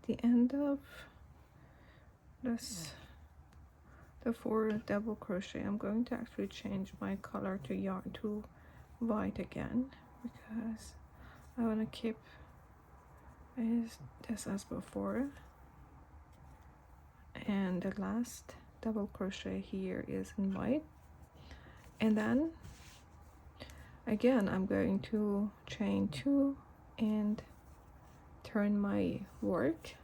the end of this, the 4 double crochet, I'm going to actually change my color to yarn to white again, because I want to keep this as before. And the last double crochet here is in white, and then again I'm going to chain 2 and turn my work.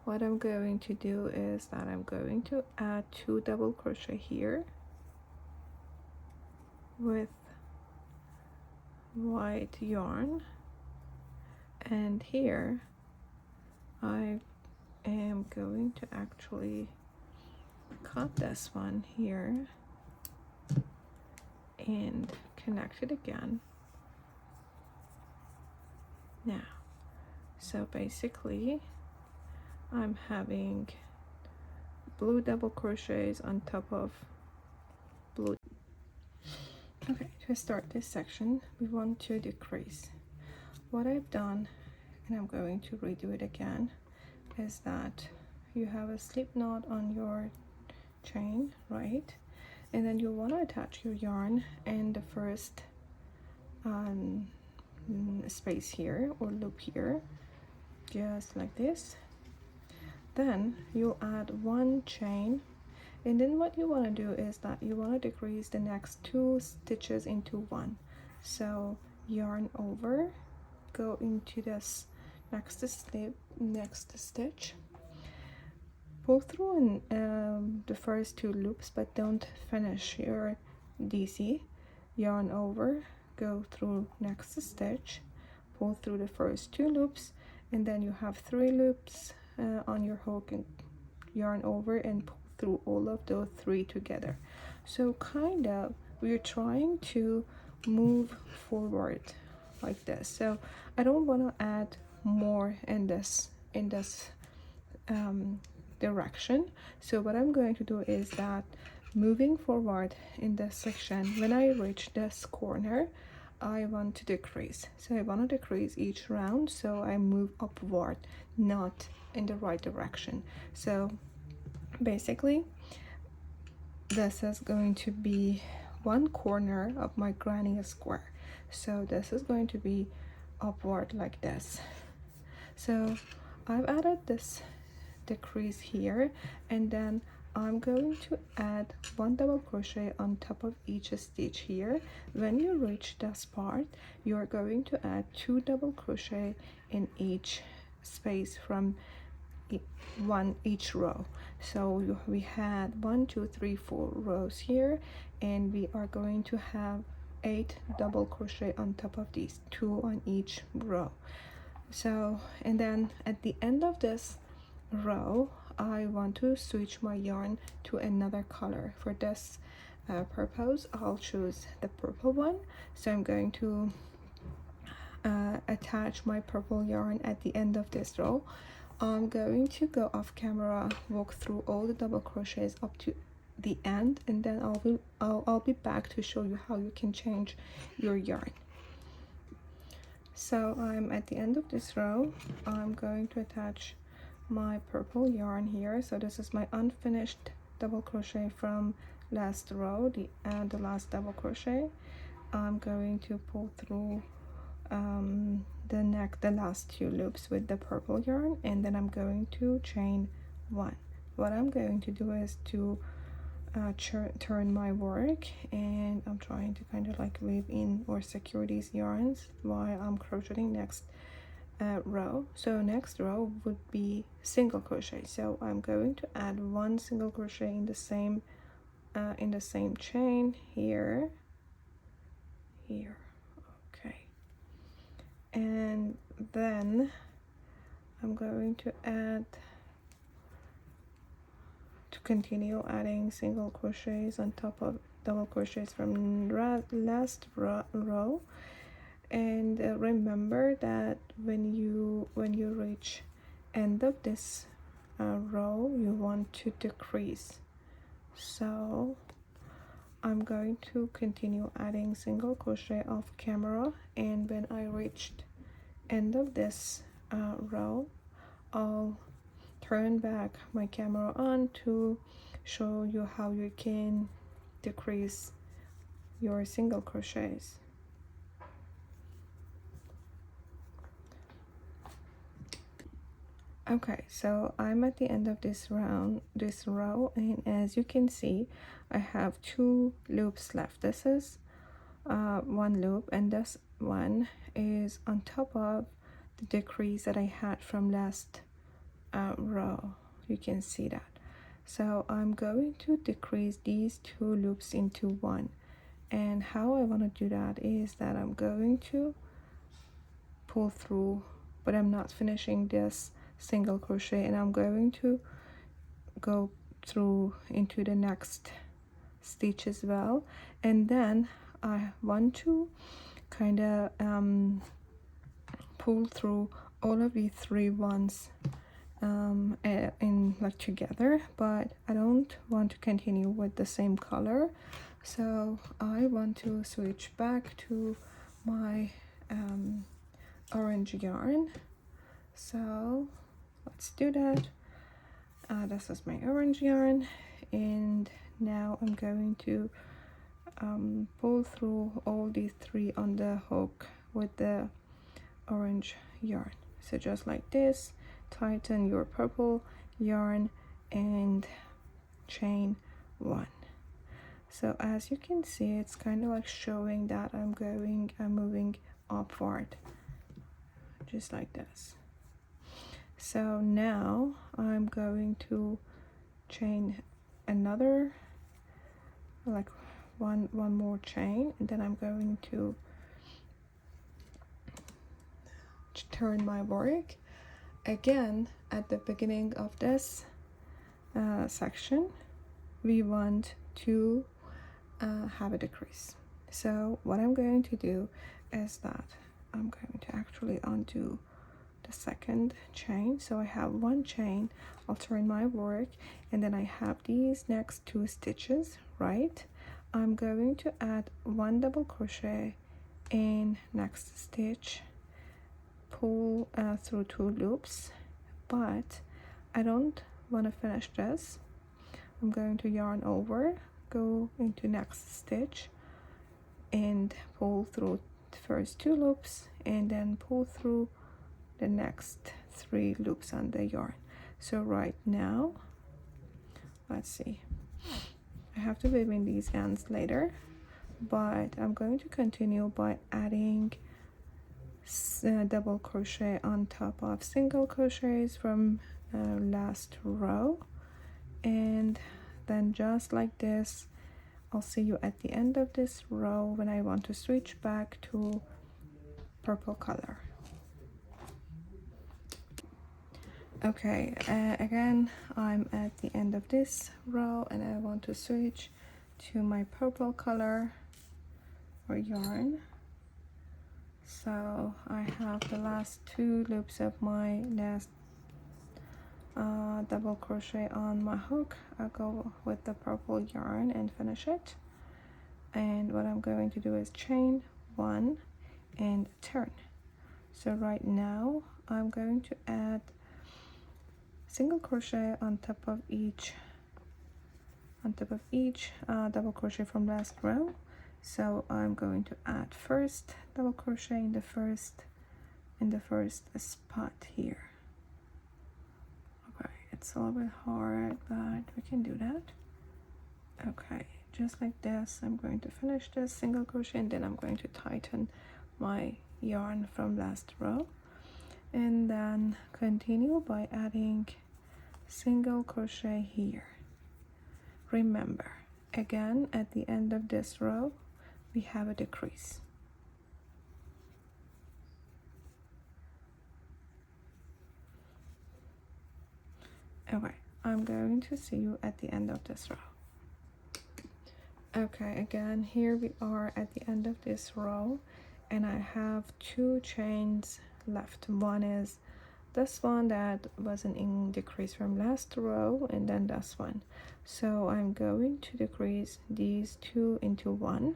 What I'm going to do is that I'm going to add 2 double crochet here with white yarn, and here I am going to actually cut this one here and connect it again. Now, so basically I'm having blue double crochets on top of blue. Okay, to start this section we want to decrease. What I've done, and I'm going to redo it again, is that you have a slip knot on your chain, right? And then you want to attach your yarn in the first space here or loop here, just like this. Then you'll add 1 chain, and then what you want to do is that you want to decrease the next 2 stitches into 1. So yarn over, go into this next slip, next stitch, pull through in the first 2 loops, but don't finish your DC. Yarn over, go through next stitch, pull through the first 2 loops, and then you have 3 loops on your hook, and yarn over and pull through all of those 3 together. So kind of we're trying to move forward like this. So I don't want to add more in this direction. So what I'm going to do is that moving forward in this section, when I reach this corner, I want to decrease. So I want to decrease each round, so I move upward, not in the right direction. So basically this is going to be 1 corner of my granny square. So this is going to be upward like this. So I've added this decrease here, and then I'm going to add 1 double crochet on top of each stitch here. When you reach this part, you're going to add 2 double crochet in each space from each row. So we had 1 2 3 4 rows here, and we are going to have 8 double crochet on top of these, 2 on each row. So, and then at the end of this row, I want to switch my yarn to another color. For this purpose, I'll choose the purple one. So I'm going to attach my purple yarn at the end of this row. I'm going to go off camera, walk through all the double crochets up to the end, and then I'll be back to show you how you can change your yarn. So I'm at the end of this row. I'm going to attach my purple yarn here. So this is my unfinished double crochet from last row, the last double crochet. I'm going to pull through the last 2 loops with the purple yarn, and then I'm going to chain 1. What I'm going to do is to turn my work, and I'm trying to kind of like weave in or secure these yarns while I'm crocheting next row. So next row would be single crochet, so I'm going to add 1 single crochet in the same chain here, okay, and then I'm going to continue adding single crochets on top of double crochets from last row. And remember that when you reach end of this row, you want to decrease. So I'm going to continue adding single crochet off camera, and when I reached end of this row, I'll turn back my camera on to show you how you can decrease your single crochets. Okay, so I'm at the end of this row, and as you can see, I have 2 loops left. This is one loop, and this one is on top of the decrease that I had from last row. You can see that. So I'm going to decrease these 2 loops into one, and how I want to do that is that I'm going to pull through, but I'm not finishing this single crochet, and I'm going to go through into the next stitch as well. And then I want to kind of pull through all of the 3 ones in like together, but I don't want to continue with the same color, so I want to switch back to my orange yarn. So let's do that. This is my orange yarn, and now I'm going to pull through all these 3 on the hook with the orange yarn. So just like this, tighten your purple yarn and chain 1. So as you can see, it's kind of like showing that I'm moving upward, just like this. So now I'm going to chain another, like one more chain, and then I'm going to turn my work again. At the beginning of this section, we want to have a decrease. So what I'm going to do is that I'm going to actually undo the second chain. So I have 1 chain, I'll turn my work, and then I have these next 2 stitches, right? I'm going to add 1 double crochet in next stitch, pull through 2 loops, but I don't want to finish this. I'm going to yarn over, go into next stitch, and pull through the first 2 loops, and then pull through the next 3 loops on the yarn. So right now, let's see, I have to weave in these ends later, but I'm going to continue by adding double crochet on top of single crochets from last row, and then just like this, I'll see you at the end of this row when I want to switch back to purple color. Okay, again, I'm at the end of this row, and I want to switch to my purple color or yarn. So I have the last 2 loops of my last double crochet on my hook. I'll go with the purple yarn and finish it. And what I'm going to do is chain 1 and turn. So right now I'm going to add single crochet on top of each double crochet from last row. So I'm going to add first double crochet in the first spot here. Okay, it's a little bit hard, but we can do that. Okay, just like this, I'm going to finish this single crochet, and then I'm going to tighten my yarn from last row, and then continue by adding single crochet here. Remember, again, at the end of this row we have a decrease. Okay, I'm going to see you at the end of this row. Okay, again, here we are at the end of this row, and I have 2 chains left. One is this one that wasn't in decrease from last row, and then this one. So I'm going to decrease these 2 into 1.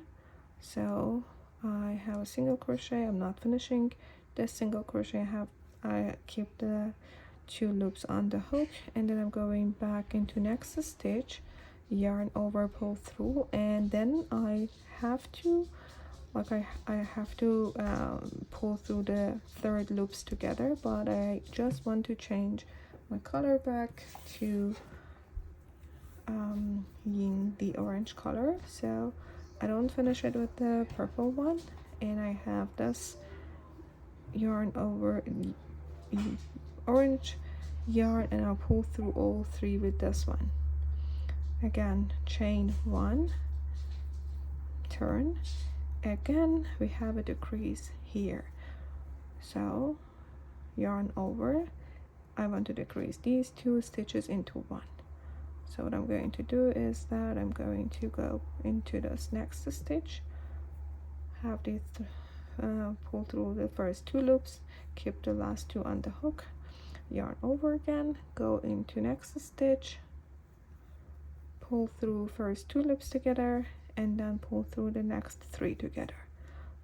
So I have a single crochet. I'm not finishing this single crochet. I keep the 2 loops on the hook, and then I'm going back into next stitch, yarn over, pull through, and then I have to pull through the third loops together, but I just want to change my color back to the orange color, so I don't finish it with the purple one, and I have this yarn over orange yarn, and I'll pull through all 3 with this one. Again, chain 1, turn, again we have a decrease here, so yarn over, I want to decrease these 2 stitches into 1. So what I'm going to do is that I'm going to go into this next stitch, have these pull through the first 2 loops, keep the last 2 on the hook, yarn over again, go into next stitch, pull through first 2 loops together, and then pull through the next 3 together.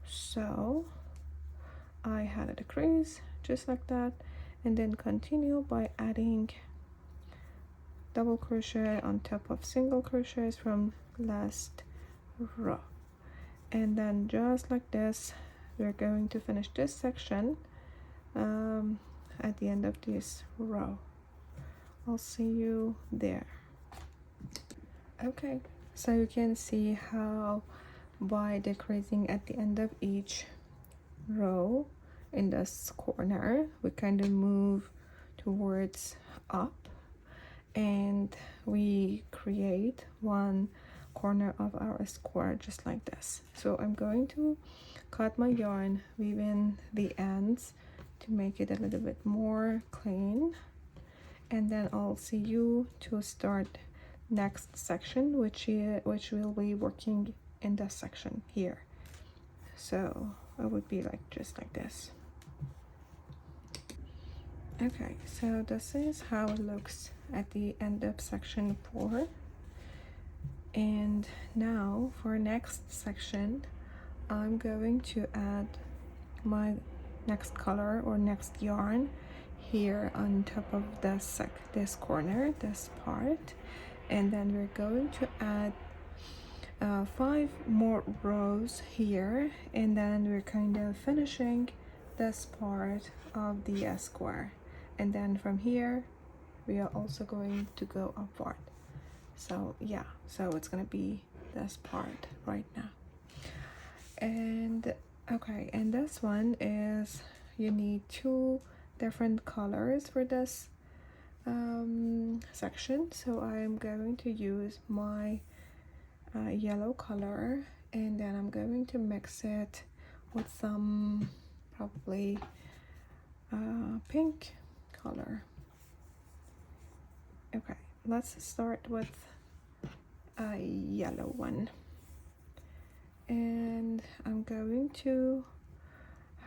So I had a decrease just like that, and then continue by adding double crochet on top of single crochets from last row, and then just like this we're going to finish this section at the end of this row. I'll see you there. Okay, so you can see how by decreasing at the end of each row in this corner we kind of move towards up, and we create one corner of our square just like this. So I'm going to cut my yarn, weave in the ends to make it a little bit more clean, and then I'll see you to start next section, which will be working in this section here. So it would be like just like this. Okay, so this is how it looks at the end of section 4, and now for next section I'm going to add my next color or next yarn here on top of this corner, this part, and then we're going to add 5 more rows here, and then we're kind of finishing this part of the square, and then from here we are also going to go upward. So yeah, so it's gonna be this part right now. And okay, and this one is you need 2 different colors for this section, so I'm going to use my yellow color, and then I'm going to mix it with some probably pink color. Okay, let's start with a yellow one, and I'm going to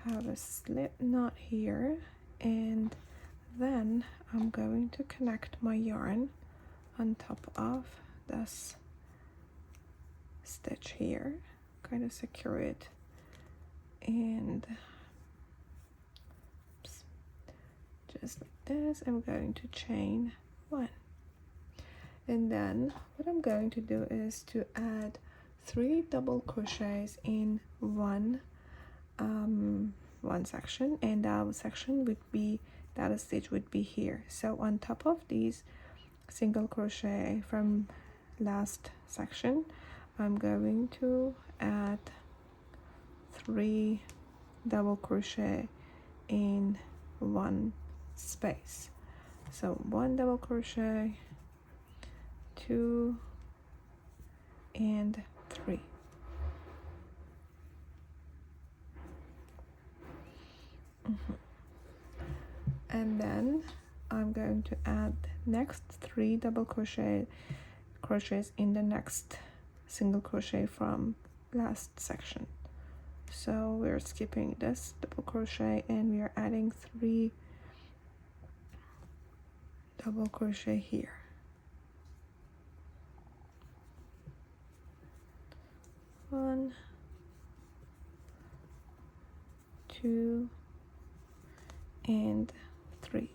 have a slip knot here, and then I'm going to connect my yarn on top of this stitch here, kind of secure it, and just like this I'm going to chain 1, and then what I'm going to do is to add 3 double crochets in one section, and that section would be, that stitch would be here. So on top of these single crochet from last section I'm going to add 3 double crochet in one space. So 1 double crochet, 2 and 3. And then I'm going to add next 3 double crochets in the next single crochet from last section. So we're skipping this double crochet and we are adding 3 double crochet here. 1, 2 and 3.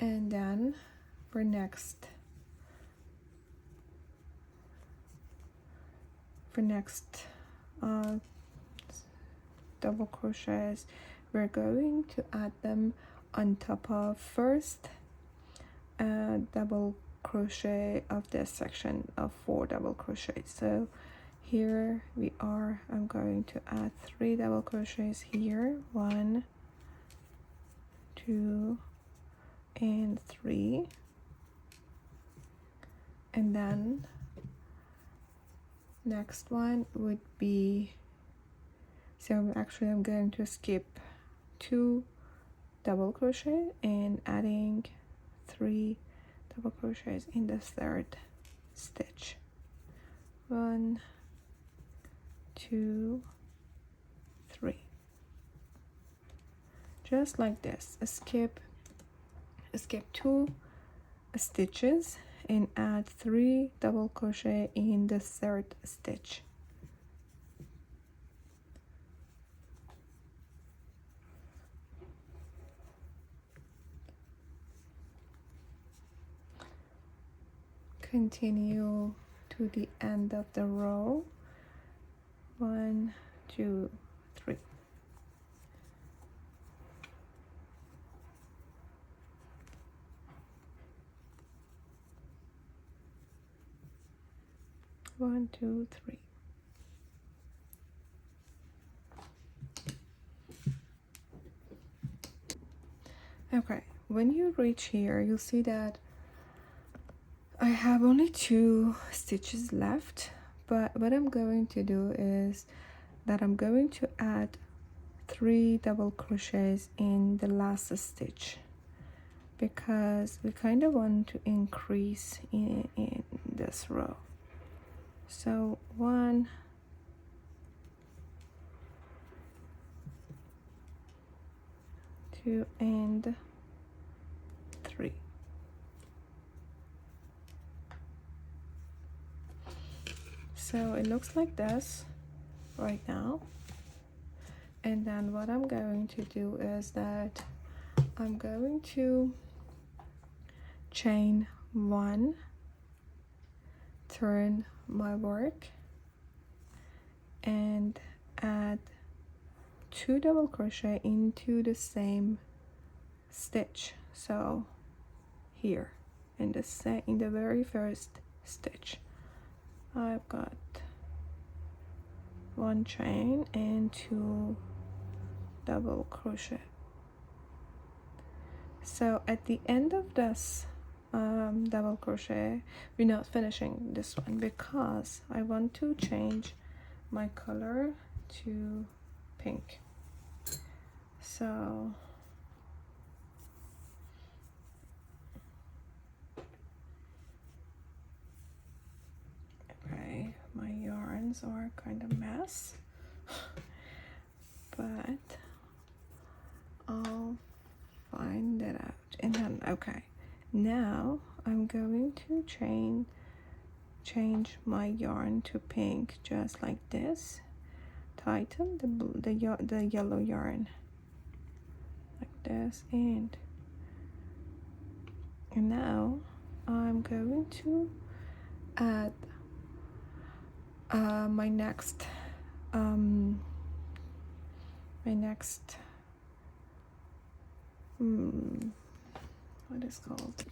And then for next uh, double crochets, we're going to add them on top of first double crochet of this section of 4 double crochets. So here we are, I'm going to add 3 double crochets here, 1, 2, and 3, and then next one would be, so actually I'm going to skip 2 double crochet and adding 3 double crochets in the 3rd stitch. 1, 2, 3, just like this. Skip 2 stitches and add 3 double crochet in the 3rd stitch. Continue to the end of the row. 1, 2, 3. One, two, three. Okay, when you reach here, you'll see that I have only 2 stitches left, but what I'm going to do is that I'm going to add 3 double crochets in the last stitch, because we kind of want to increase in this row. So 1, 2, and 3. So it looks like this right now. And then what I'm going to do is that I'm going to chain 1, turn my work, and add 2 double crochet into the same stitch. So here in the very first stitch, I've got 1 chain and 2 double crochet. So at the end of this double crochet, we're not finishing this one because I want to change my color to pink. So okay, my yarns are kind of mess, but I'll find it out. And then okay, now I'm going to change my yarn to pink, just like this. Tighten the yellow yarn like this, and now I'm going to add my next what is called,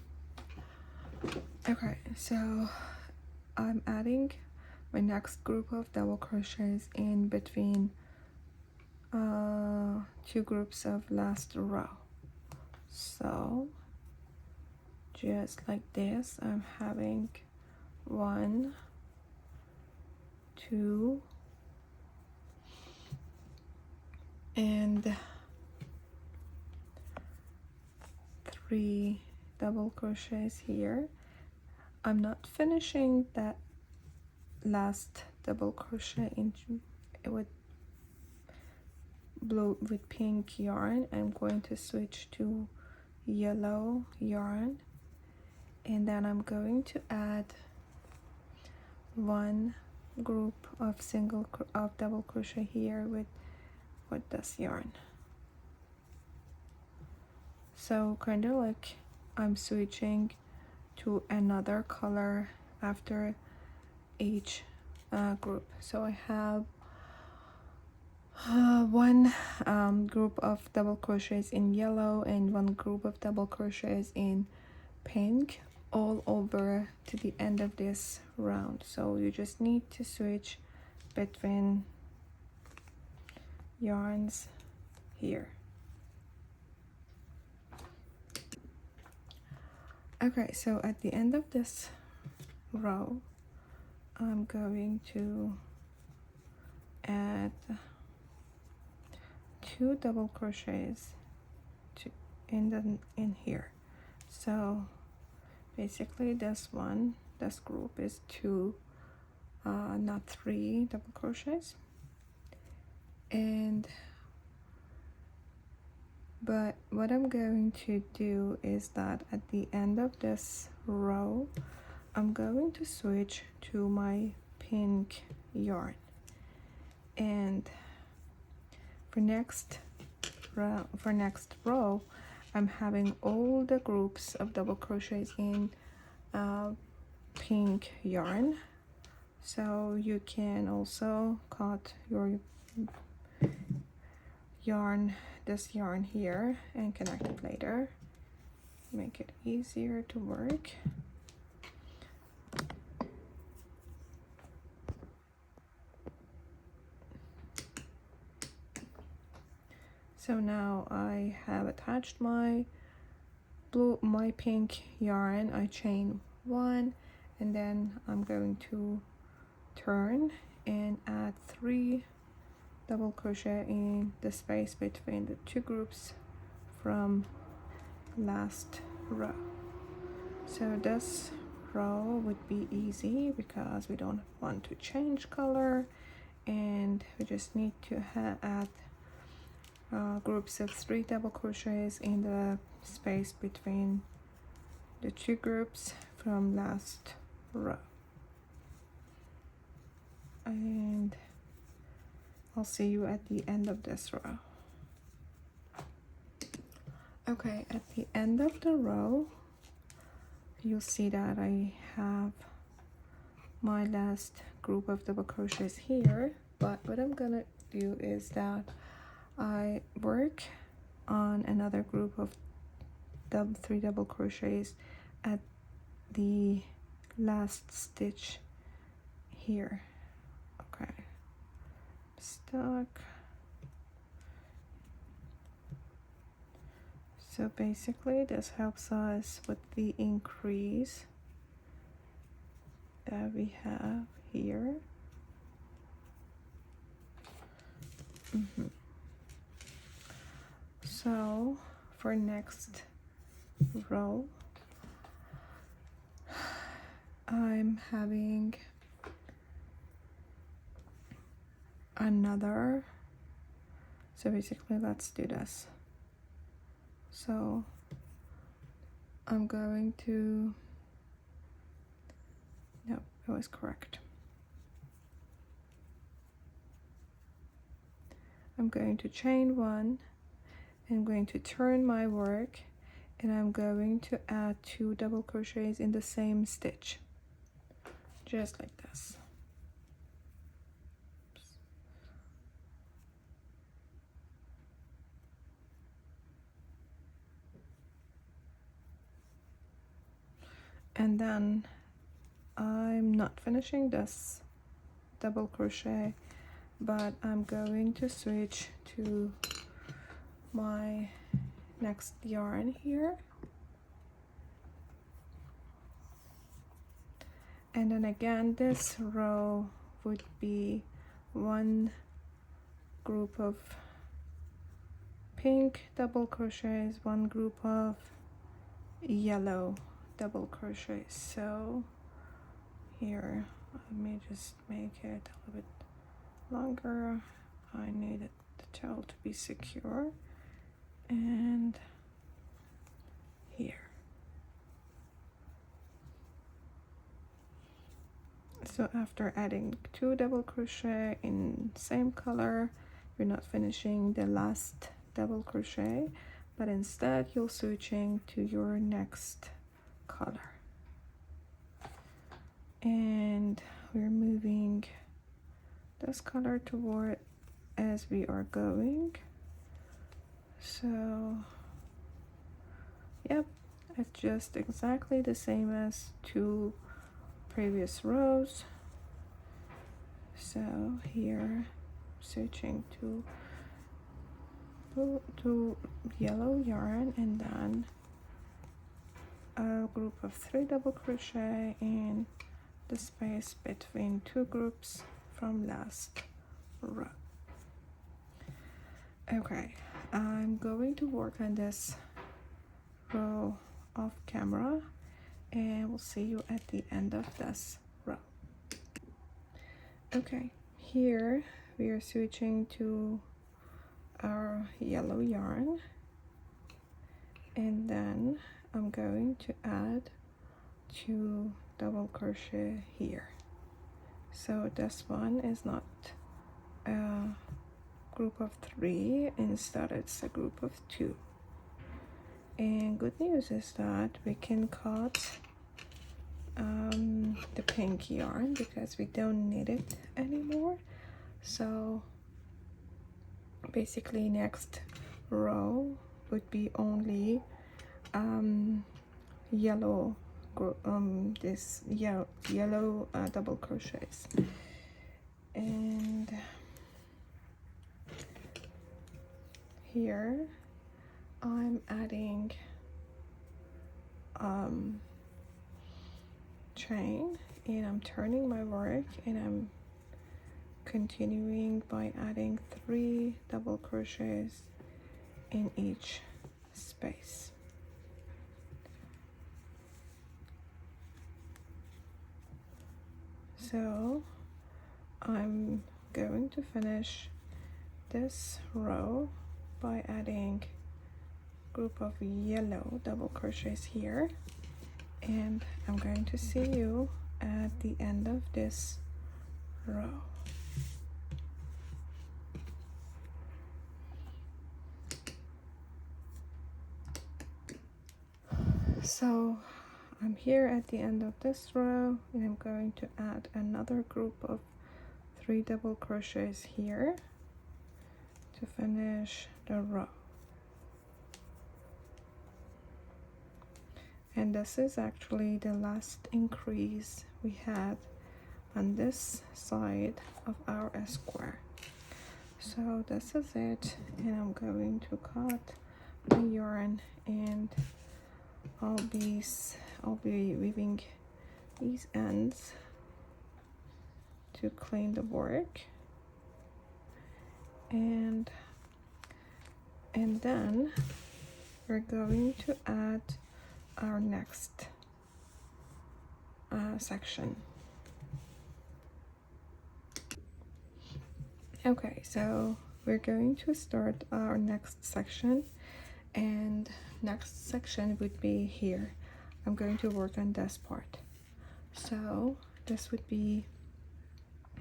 okay, so I'm adding my next group of double crochets in between 2 groups of last row. So just like this, I'm having 1, 2, and 3 double crochets here. I'm not finishing that last double crochet with pink yarn. I'm going to switch to yellow yarn, and then I'm going to add 1 group of double crochet here with this yarn. So kind of like I'm switching to another color after each group. So I have one group of double crochets in yellow and one group of double crochets in pink all over to the end of this round. So you just need to switch between yarns here. Okay, so at the end of this row, I'm going to add 2 double crochets in here. So basically this group is 2 not 3 double crochets, but what I'm going to do is that at the end of this row I'm going to switch to my pink yarn, and for next row I'm having all the groups of double crochets in pink yarn. So you can also cut your yarn, this yarn here, and connect it later, make it easier to work. So now I have attached my pink yarn. I chain 1, and then I'm going to turn and add 3 double crochet in the space between the 2 groups from last row. So this row would be easy because we don't want to change color, and we just need to add groups of 3 double crochets in the space between the 2 groups from last row. And I'll see you at the end of this row. Okay, at the end of the row you'll see that I have my last group of double crochets here, but what I'm gonna do is that I work on another group of 3 double crochets at the last stitch here. Okay, stuck. So basically this helps us with the increase that we have here. So for next row I'm having another, so basically let's do this. So I'm going to, no, it was correct. I'm going to chain 1, I'm going to turn my work, and I'm going to add 2 double crochets in the same stitch, just like this. And then I'm not finishing this double crochet, but I'm going to switch to my next yarn here, and then again this row would be 1 group of pink double crochets, 1 group of yellow double crochets. So here, let me just make it a little bit longer. I needed the tail to be secure, and here. So after adding 2 double crochet in same color, you're not finishing the last double crochet, but instead you're switching to your next color, and we're moving this color toward as we are going. So yep, it's just exactly the same as two previous rows. So here switching to yellow yarn, and then a group of 3 double crochet in the space between two groups from last row. Okay, I'm going to work on this row off camera, and we'll see you at the end of this row. Okay, here we are switching to our yellow yarn, and then I'm going to add 2 double crochet here. So this one is not a group of 3, instead it's a group of 2. And good news is that we can cut the pink yarn because we don't need it anymore. So basically next row would be only yellow this yellow double crochets. And here I'm adding chain, and I'm turning my work, and I'm continuing by adding 3 double crochets in each space. So I'm going to finish this row by adding group of yellow double crochets here, and I'm going to see you at the end of this row. So I'm here at the end of this row, and I'm going to add another group of 3 double crochets here to finish the row. And this is actually the last increase we had on this side of our square. So this is it, and I'm going to cut my yarn, and I'll be weaving these ends to clean the work, and then we're going to add our next section. Okay, so we're going to start our next section, and next section would be here. I'm going to work on this part. So this would be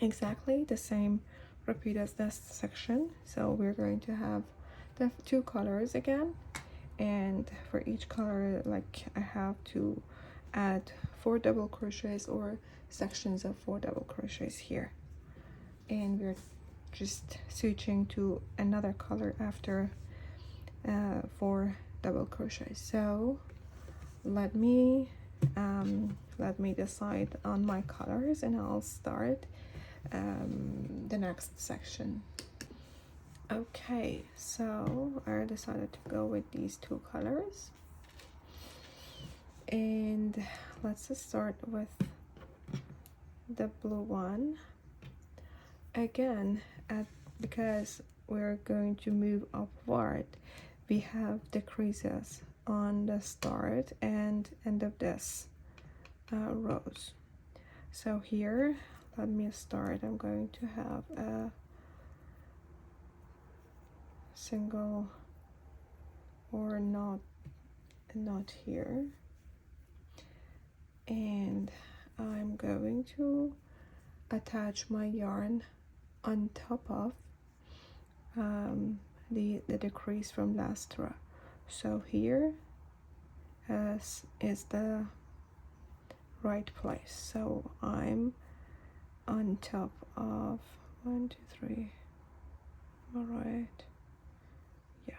exactly the same repeat as this section. So we're going to have the 2 colors again, and for each color, like, I have to add 4 double crochets or sections of 4 double crochets here, and we're just switching to another color after 4 double crochets. So let me decide on my colors, and I'll start the next section. Okay, so I decided to go with these 2 colors, and let's just start with the blue one again. Because we're going to move upward, we have the creases on the start and end of this rows. So here, let me start. I'm going to have a single or knot here, and I'm going to attach my yarn on top of the decrease from last row. So here is the right place. So I'm on top of 1, 2, 3. All right. Yeah.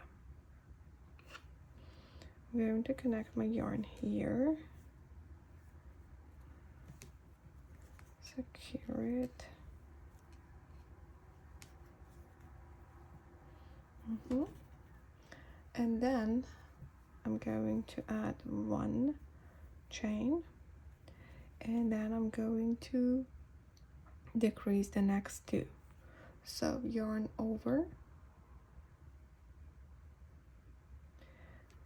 I'm going to connect my yarn here. Secure it. And then I'm going to add 1 chain, and then I'm going to decrease the next 2. So yarn over,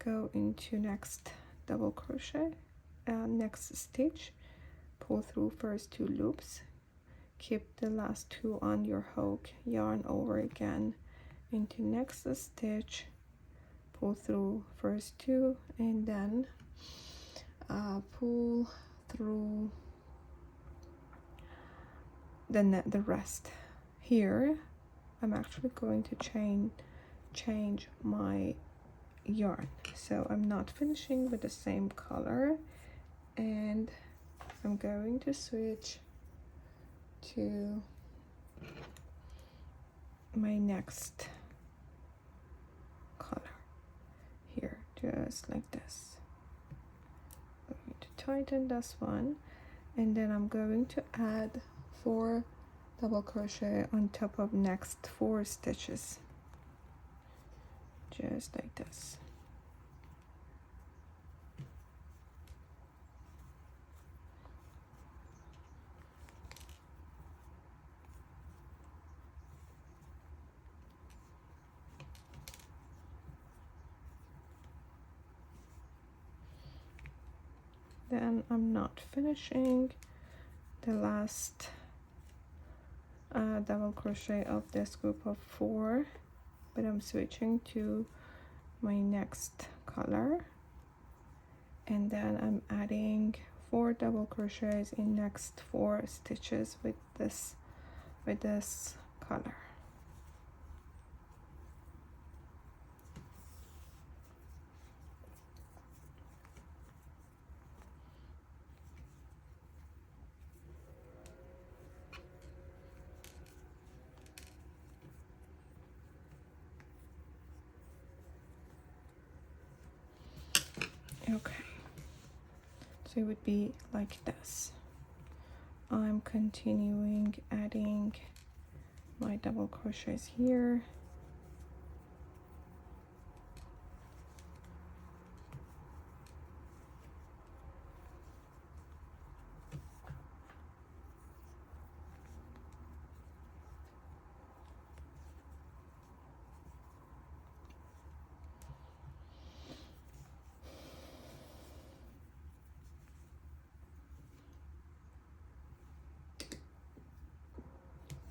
go into next double crochet, next stitch, pull through first 2 loops, keep the last 2 on your hook, yarn over again into next stitch, pull through first 2, and then pull through the rest. Here I'm actually going to change my yarn, so I'm not finishing with the same color, and I'm going to switch to my next color here, just like this. I'm going to tighten this one, and then I'm going to add 4 double crochet on top of next 4 stitches, just like this. Then I'm not finishing the last double crochet of this group of 4, but I'm switching to my next color, and then I'm adding 4 double crochets in next 4 stitches with this color. Okay, so it would be like this. I'm continuing adding my double crochets here,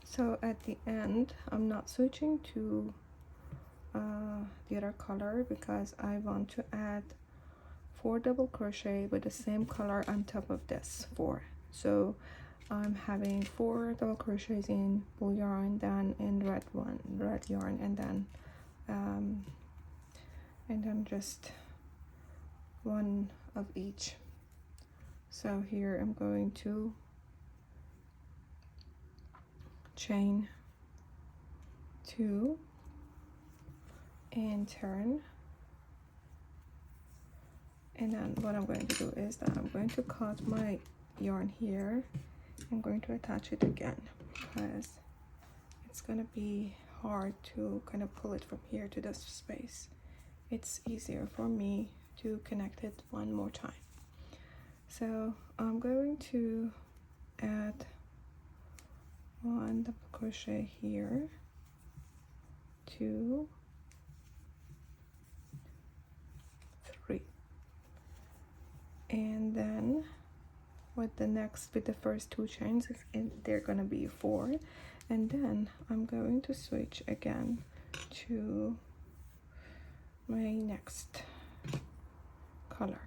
so at the end I'm not switching to the other color because I want to add 4 double crochet with the same color on top of this 4. So I'm having 4 double crochets in blue yarn, then in red yarn, and then just 1 of each. So here I'm going to chain 2 and turn, and then what I'm going to do is that I'm going to cut my yarn here. I'm going to attach it again because it's gonna be hard to kind of pull it from here to this space. It's easier for me to connect it one more time. So I'm going to add 1 double crochet here, 2, 3, and then with the first 2 chains, they're gonna be 4, and then I'm going to switch again to my next color.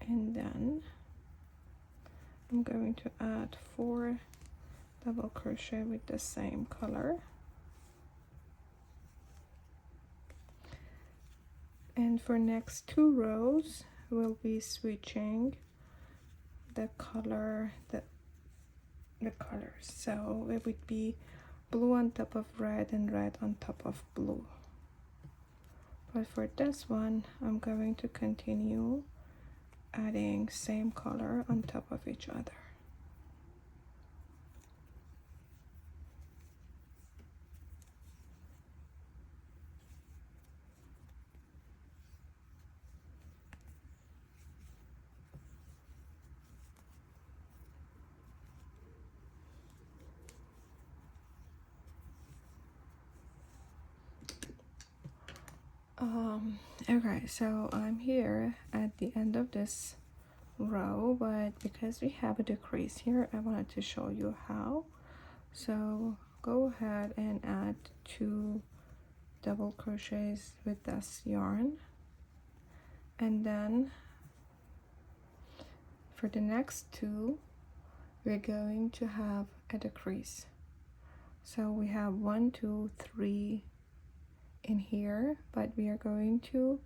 And then I'm going to add 4 double crochet with the same color, and for next 2 rows we'll be switching the color, the colors, so it would be blue on top of red and red on top of blue. But for this one I'm going to continue adding same color on top of each other. Okay, so I'm here at the end of this row, but because we have a decrease here, I wanted to show you how. So go ahead and add 2 double crochets with this yarn, and then for the next 2 we're going to have a decrease. So we have 1, 2, 3 in here, but we are going to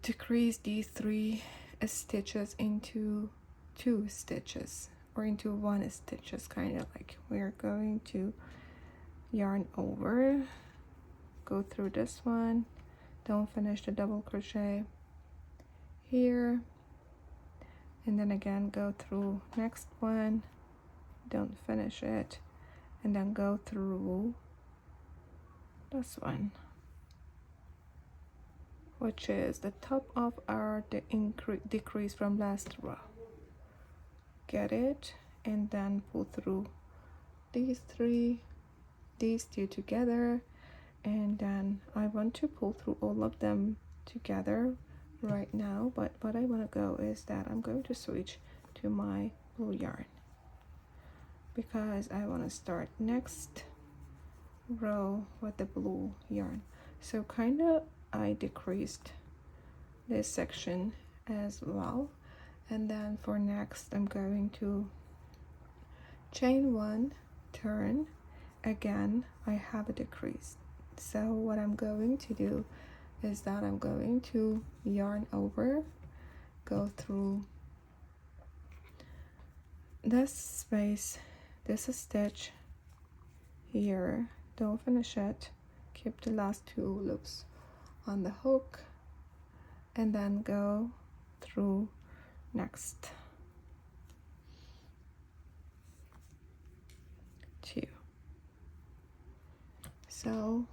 decrease these 3 stitches into 2 stitches, or into 1 stitches, kind of like we're going to yarn over, go through this one, don't finish the double crochet here, and then again go through next one, don't finish it, and then go through this one, which is the top of our decrease from last row. Get it, and then pull through these 3, these 2 together, and then I want to pull through all of them together right now, but what I want to go is that I'm going to switch to my blue yarn because I want to start next row with the blue yarn. So kind of I decreased this section as well, and then for next I'm going to chain 1, turn again, I have a decrease. So what I'm going to do is that I'm going to yarn over, go through this space, this stitch here, don't finish it, keep the last 2 loops on the hook, and then go through next 2. So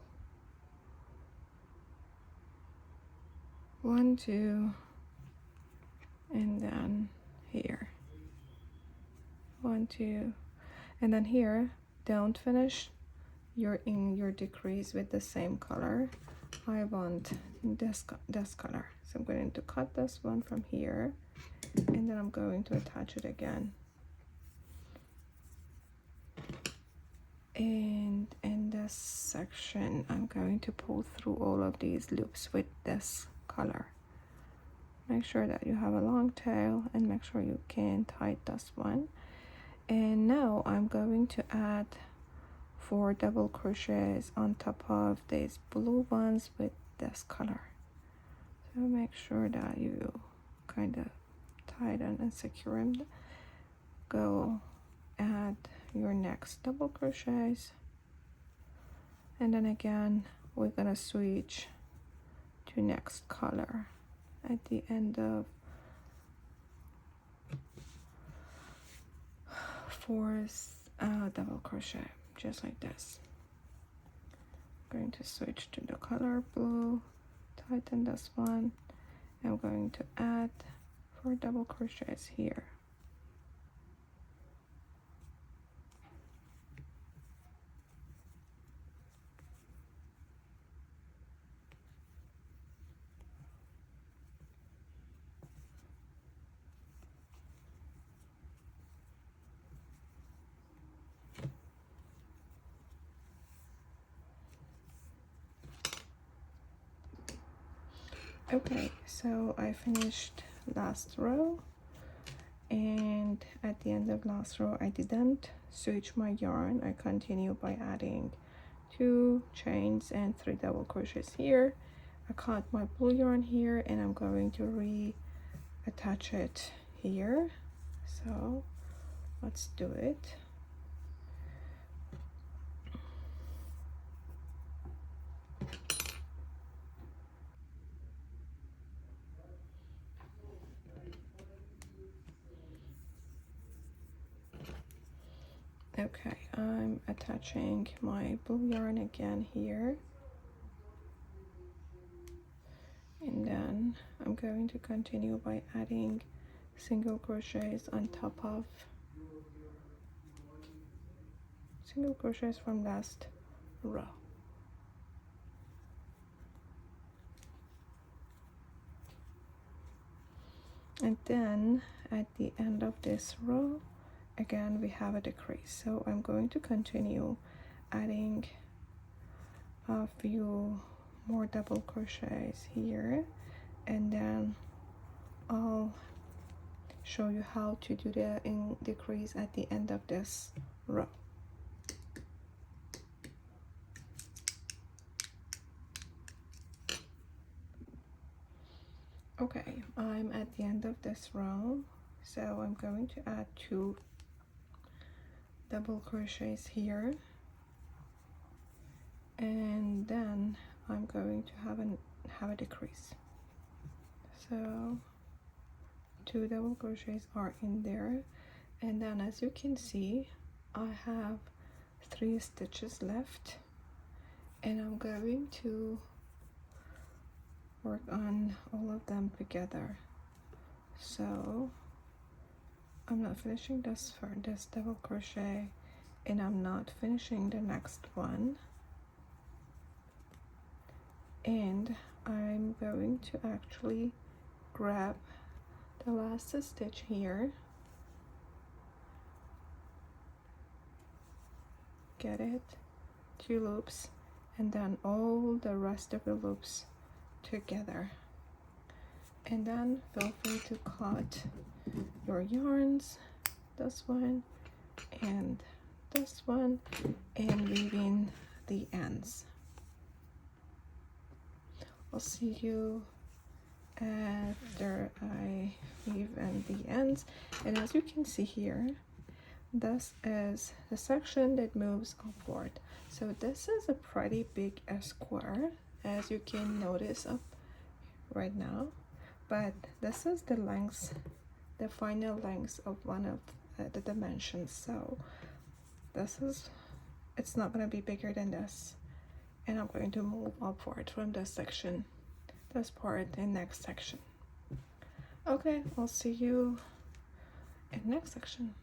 1, 2, and then here 1, 2, and then here don't finish your decrease with the same color. I want this color, so I'm going to cut this one from here, and then I'm going to attach it again, and in this section I'm going to pull through all of these loops with this color. Make sure that you have a long tail, and make sure you can tie this one. And now I'm going to add 4 double crochets on top of these blue ones with this color. So make sure that you kind of tie them and secure them. Go add your next double crochets, and then again we're gonna switch to next color at the end of 4 double crochet, just like this. I'm going to switch to the color blue, tighten this one, and I'm going to add 4 double crochets here. Okay, so I finished last row, And at the end of last row I didn't switch my yarn. I continue by adding 2 chains and 3 double crochets here. I cut my blue yarn here and I'm going to reattach it here. So let's do it. Okay, I'm attaching my blue yarn again here, and then I'm going to continue by adding single crochets on top of single crochets from last row. And then at the end of this row again we have a decrease, so I'm going to continue adding a few more double crochets here, and then I'll show you how to do the decrease at the end of this row. Okay, I'm at the end of this row, so I'm going to add 2 double crochets here, and then I'm going to have a decrease. So 2 double crochets are in there, and then as you can see I have 3 stitches left, and I'm going to work on all of them together. So I'm not finishing this for this double crochet, and I'm not finishing the next one, and I'm going to actually grab the last stitch here, get it, 2 loops, and then all the rest of the loops together. And then feel free to cut your yarns, this one and this one, and weave in the ends. I'll see you after I weave in the ends. And as you can see here, this is the section that moves upward. So this is a pretty big square, as you can notice up right now, but this is the length, the final length of one of the dimensions. So this is, it's not going to be bigger than this, and I'm going to move upward from this section, this part, in next section. Okay, I'll see you in next section.